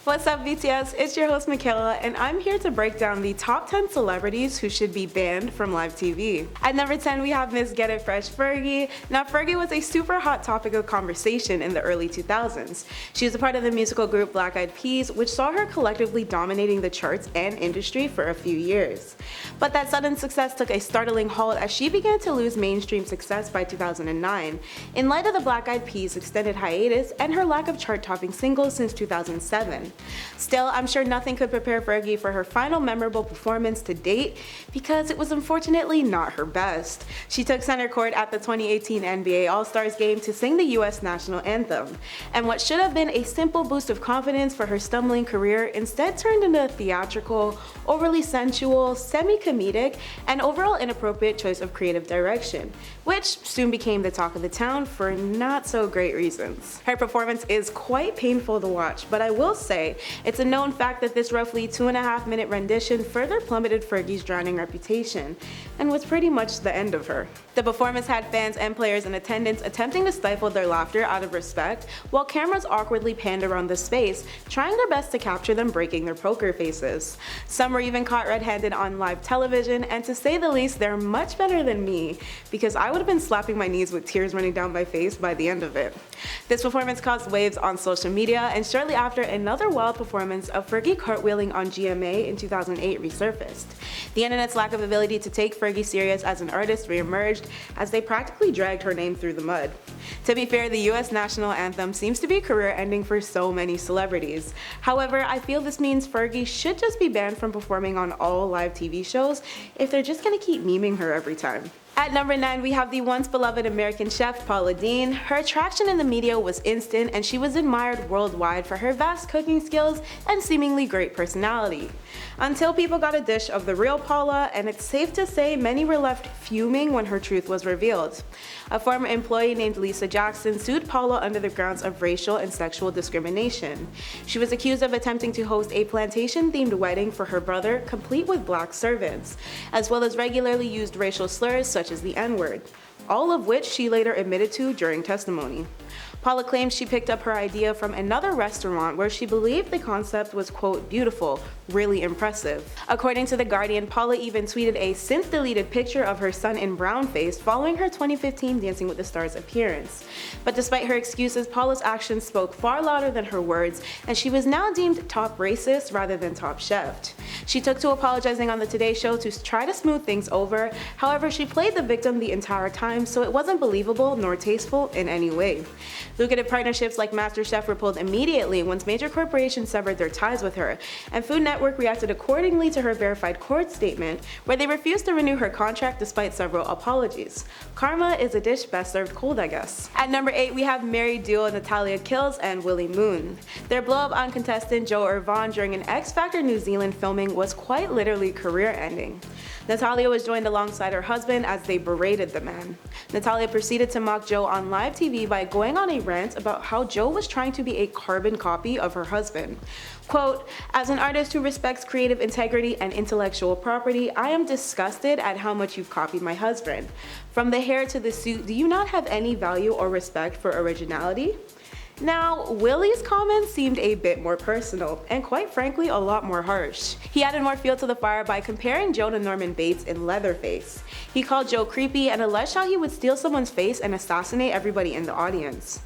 What's up, BTS? It's your host, Michaela, and I'm here to break down the top 10 celebrities who should be banned from live TV. At number 10, we have Miss Get It Fresh Fergie. Now, Fergie was a super hot topic of conversation in the early 2000s. She was a part of the musical group Black Eyed Peas, which saw her collectively dominating the charts and industry for a few years. But that sudden success took a startling halt as she began to lose mainstream success by 2009, in light of the Black Eyed Peas' extended hiatus and her lack of chart-topping singles since 2007. Still, I'm sure nothing could prepare Fergie for her final memorable performance to date, because it was unfortunately not her best. She took center court at the 2018 NBA All-Stars game to sing the US national anthem, and what should have been a simple boost of confidence for her stumbling career instead turned into a theatrical, overly sensual, semi-comedic, and overall inappropriate choice of creative direction, which soon became the talk of the town for not so great reasons. Her performance is quite painful to watch, but I will say it's a known fact that this roughly 2.5-minute rendition further plummeted Fergie's drowning reputation, and was pretty much the end of her. The performance had fans and players in attendance attempting to stifle their laughter out of respect, while cameras awkwardly panned around the space, trying their best to capture them breaking their poker faces. Some were even caught red-handed on live television, and to say the least, they're much better than me, because I would have been slapping my knees with tears running down my face by the end of it. This performance caused waves on social media, and shortly after, another wild performance of Fergie cartwheeling on GMA in 2008 resurfaced. The internet's lack of ability to take Fergie serious as an artist reemerged as they practically dragged her name through the mud. To be fair, the US national anthem seems to be career-ending for so many celebrities. However, I feel this means Fergie should just be banned from performing on all live TV shows if they're just gonna keep memeing her every time. At number 9, we have the once beloved American chef Paula Dean. Her attraction in the media was instant, and she was admired worldwide for her vast cooking skills and seemingly great personality. Until people got a dish of the real Paula, and it's safe to say many were left fuming when her truth was revealed. A former employee named Lisa Jackson sued Paula under the grounds of racial and sexual discrimination. She was accused of attempting to host a plantation-themed wedding for her brother, complete with black servants, as well as regularly used racial slurs such as the N-word, all of which she later admitted to during testimony. Paula claims she picked up her idea from another restaurant where she believed the concept was, quote, beautiful, really impressive. According to The Guardian, Paula even tweeted a since-deleted picture of her son in brownface following her 2015 Dancing with the Stars appearance. But despite her excuses, Paula's actions spoke far louder than her words, and she was now deemed top racist rather than top chef. She took to apologizing on the Today Show to try to smooth things over. However, she played the victim the entire time, so it wasn't believable nor tasteful in any way. Lucrative partnerships like MasterChef were pulled immediately once major corporations severed their ties with her, and Food Network reacted accordingly to her verified court statement, where they refused to renew her contract despite several apologies. Karma is a dish best served cold, I guess. At number 8, we have married duo Natalia and Willy Moon. Their blow-up on contestant Joe Irvine during an X Factor New Zealand filming was quite literally career-ending. Natalia was joined alongside her husband as they berated the man. Natalia proceeded to mock Joe on live TV by going on a rant about how Joe was trying to be a carbon copy of her husband. Quote, as an artist who respects creative integrity and intellectual property, I am disgusted at how much you've copied my husband. From the hair to the suit, do you not have any value or respect for originality? Now, Willy's comments seemed a bit more personal, and quite frankly, a lot more harsh. He added more fuel to the fire by comparing Joe to Norman Bates in Leatherface. He called Joe creepy and alleged how he would steal someone's face and assassinate everybody in the audience.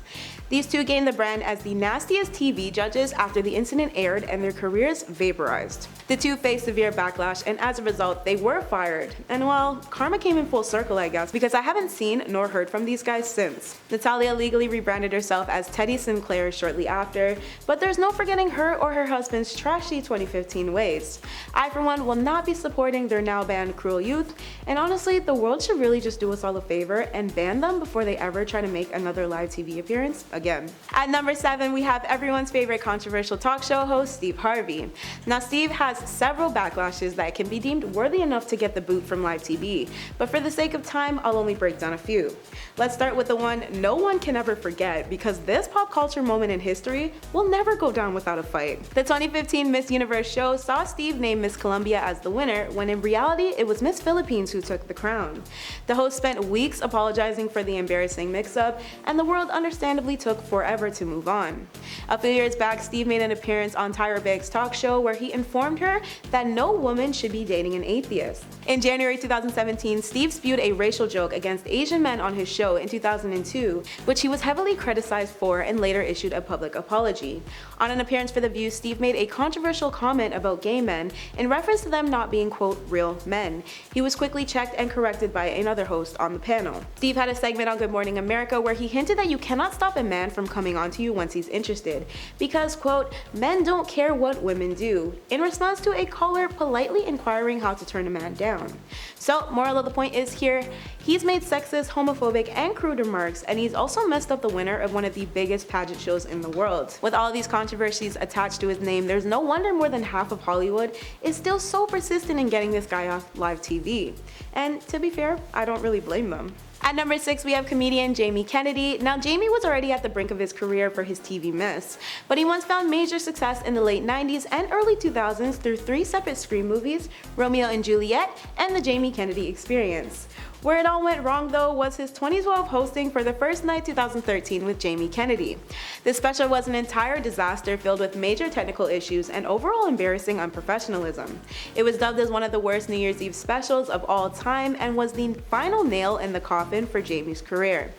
These two gained the brand as the nastiest TV judges after the incident aired, and their careers vaporized. The two faced severe backlash, and as a result, they were fired. And well, karma came in full circle, I guess, because I haven't seen nor heard from these guys since. Natalia legally rebranded herself as Teddy Sinclair shortly after, but there's no forgetting her or her husband's trashy 2015 ways. I, for one, will not be supporting their now banned Cruel Youth, and honestly, the world should really just do us all a favor and ban them before they ever try to make another live TV appearance again. At number 7, we have everyone's favorite controversial talk show host, Steve Harvey. Now, Steve has several backlashes that can be deemed worthy enough to get the boot from live TV, but for the sake of time, I'll only break down a few. Let's start with the one no one can ever forget, because this pop culture moment in history will never go down without a fight. The 2015 Miss Universe show saw Steve name Miss Colombia as the winner, when in reality it was Miss Philippines who took the crown. The host spent weeks apologizing for the embarrassing mix-up, and the world understandably took took forever to move on. A few years back, Steve made an appearance on Tyra Banks' talk show where he informed her that no woman should be dating an atheist. In January 2017, Steve spewed a racial joke against Asian men on his show in 2002, which he was heavily criticized for and later issued a public apology. On an appearance for The View, Steve made a controversial comment about gay men in reference to them not being, quote, real men. He was quickly checked and corrected by another host on the panel. Steve had a segment on Good Morning America where he hinted that you cannot stop a man from coming on to you once he's interested, because, quote, men don't care what women do, in response to a caller politely inquiring how to turn a man down. So, moral of the point is here, he's made sexist, homophobic, and crude remarks, and he's also messed up the winner of one of the biggest pageant shows in the world. With all these controversies attached to his name, there's no wonder more than half of Hollywood is still so persistent in getting this guy off live TV. And to be fair, I don't really blame them. At number 6, we have comedian Jamie Kennedy. Now, Jamie was already at the brink of his career for his TV miss, but he once found major success in the late 90s and early 2000s through 3 separate Scream movies, Romeo and Juliet, and The Jamie Kennedy Experience. Where it all went wrong though was his 2012 hosting for The First Night 2013 with Jamie Kennedy. This special was an entire disaster filled with major technical issues and overall embarrassing unprofessionalism. It was dubbed as one of the worst New Year's Eve specials of all time and was the final nail in the coffin for Jamie's career.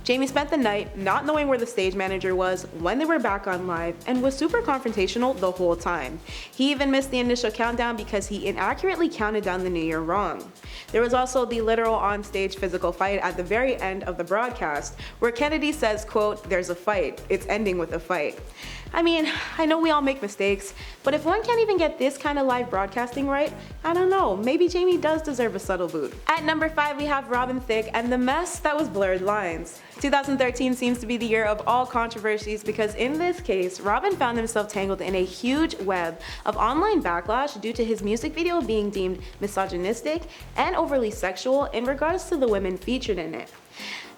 Jamie spent the night not knowing where the stage manager was when they were back on live and was super confrontational the whole time. He even missed the initial countdown because he inaccurately counted down the new year wrong. There was also the literal on-stage physical fight at the very end of the broadcast, where Kennedy says, quote, "There's a fight, it's ending with a fight." I mean, I know we all make mistakes, but if one can't even get this kind of live broadcasting right, I don't know, maybe Jamie does deserve a subtle boot. At number 5, we have Robin Thicke and the mess that was Blurred Lines. 2013 seems to be the year of all controversies because in this case, Robin found himself tangled in a huge web of online backlash due to his music video being deemed misogynistic and overly sexual in regards to the women featured in it.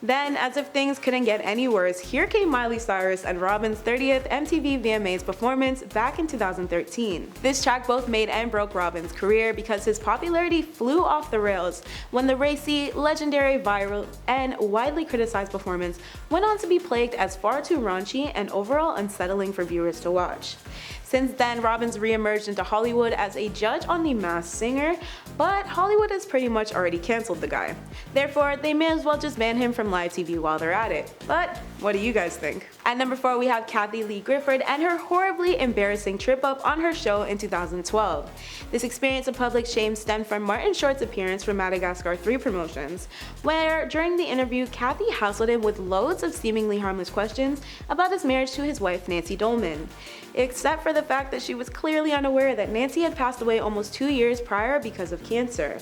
Then, as if things couldn't get any worse, here came Miley Cyrus and Robin's 30th MTV VMAs performance back in 2013. This track both made and broke Robin's career because his popularity flew off the rails when the racy, legendary, viral, and widely criticized performance went on to be plagued as far too raunchy and overall unsettling for viewers to watch. Since then, Robin's re-emerged into Hollywood as a judge on The Masked Singer, but Hollywood has pretty much already cancelled the guy. Therefore, they may as well just ban him from live TV while they're at it. But what do you guys think? At number 4, we have Kathie Lee Gifford and her horribly embarrassing trip-up on her show in 2012. This experience of public shame stemmed from Martin Short's appearance from Madagascar 3 Promotions, where during the interview, Kathie hassled him with loads of seemingly harmless questions about his marriage to his wife Nancy Dolman, except for the fact that she was clearly unaware that Nancy had passed away almost 2 years prior because of cancer.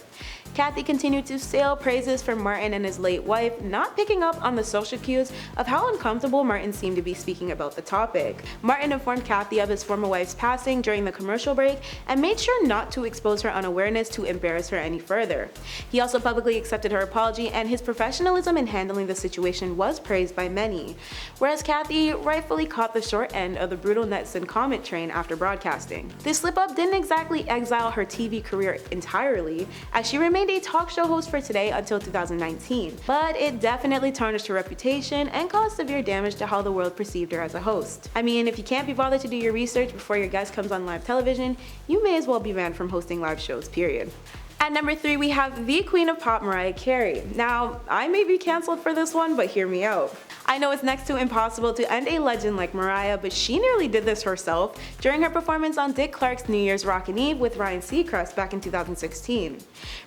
Kathie continued to sail praises for Martin and his late wife, not picking up on the social cues of how uncomfortable Martin seemed to be speaking about the topic. Martin informed Kathie of his former wife's passing during the commercial break and made sure not to expose her unawareness to embarrass her any further. He also publicly accepted her apology, and his professionalism in handling the situation was praised by many, whereas Kathie rightfully caught the short end of the brutal netizen comment train after broadcasting. This slip-up didn't exactly exile her TV career entirely, as she remained a talk show host for Today until 2019, but it definitely tarnished her reputation and caused severe damage to how the world perceived her as a host. I mean, if you can't be bothered to do your research before your guest comes on live television, you may as well be banned from hosting live shows, period. At number 3, we have the Queen of Pop, Mariah Carey. Now, I may be cancelled for this one, but hear me out. I know it's next to impossible to end a legend like Mariah, but she nearly did this herself during her performance on Dick Clark's New Year's Rockin' Eve with Ryan Seacrest back in 2016.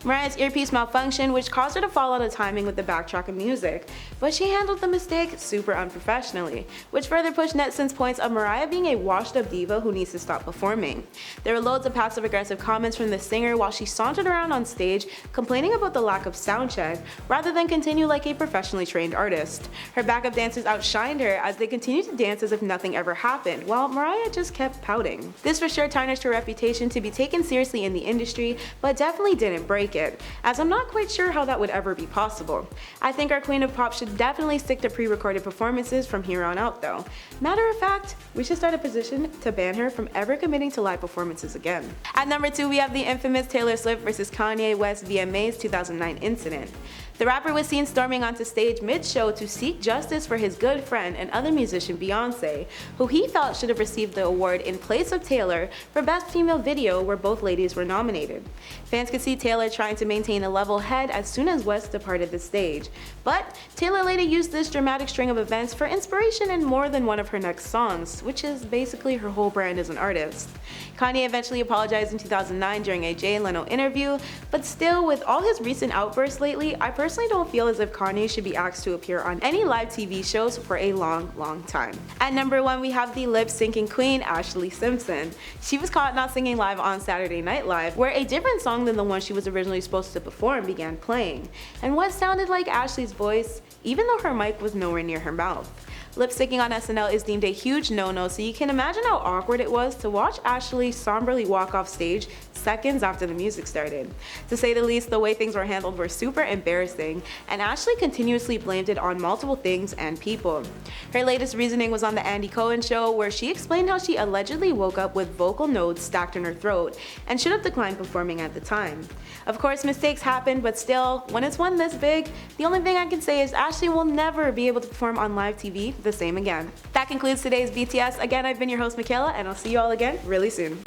Mariah's earpiece malfunctioned, which caused her to fall out of timing with the backtrack of music, but she handled the mistake super unprofessionally, which further pushed netizens' points of Mariah being a washed-up diva who needs to stop performing. There were loads of passive-aggressive comments from the singer while she sauntered around on stage complaining about the lack of sound check rather than continue like a professionally trained artist. Her backup dancers outshined her as they continued to dance as if nothing ever happened, while Mariah just kept pouting. This for sure tarnished her reputation to be taken seriously in the industry, but definitely didn't break it, as I'm not quite sure how that would ever be possible. I think our Queen of Pop should definitely stick to pre-recorded performances from here on out though. Matter of fact, we should start a petition to ban her from ever committing to live performances again. At number 2, we have the infamous Taylor Swift vs. Kanye West VMAs 2009 incident. The rapper was seen storming onto stage mid-show to seek justice for his good friend and other musician Beyonce, who he felt should have received the award in place of Taylor for Best Female Video, where both ladies were nominated. Fans could see Taylor trying to maintain a level head as soon as West departed the stage, but Taylor later used this dramatic string of events for inspiration in more than one of her next songs, which is basically her whole brand as an artist. Kanye eventually apologized in 2009 during a Jay Leno interview, but still, with all his recent outbursts lately, I personally don't feel as if Kanye should be asked to appear on any live TV shows for a long time. At number 1, we have the lip-syncing queen, Ashlee Simpson. She was caught not singing live on Saturday Night Live, where a different song than the one she was originally supposed to perform began playing, and what sounded like Ashlee's voice, even though her mic was nowhere near her mouth. Lip-syncing on SNL is deemed a huge no-no, so you can imagine how awkward it was to watch Ashlee somberly walk off stage seconds after the music started. To say the least, the way things were handled were super embarrassing, and Ashlee continuously blamed it on multiple things and people. Her latest reasoning was on the Andy Cohen show, where she explained how she allegedly woke up with vocal nodes stacked in her throat and should have declined performing at the time. Of course, mistakes happen, but still, when it's one this big, the only thing I can say is Ashlee will never be able to perform on live TV the same again. That concludes today's BTS. Again, I've been your host, Michaela, and I'll see you all again really soon.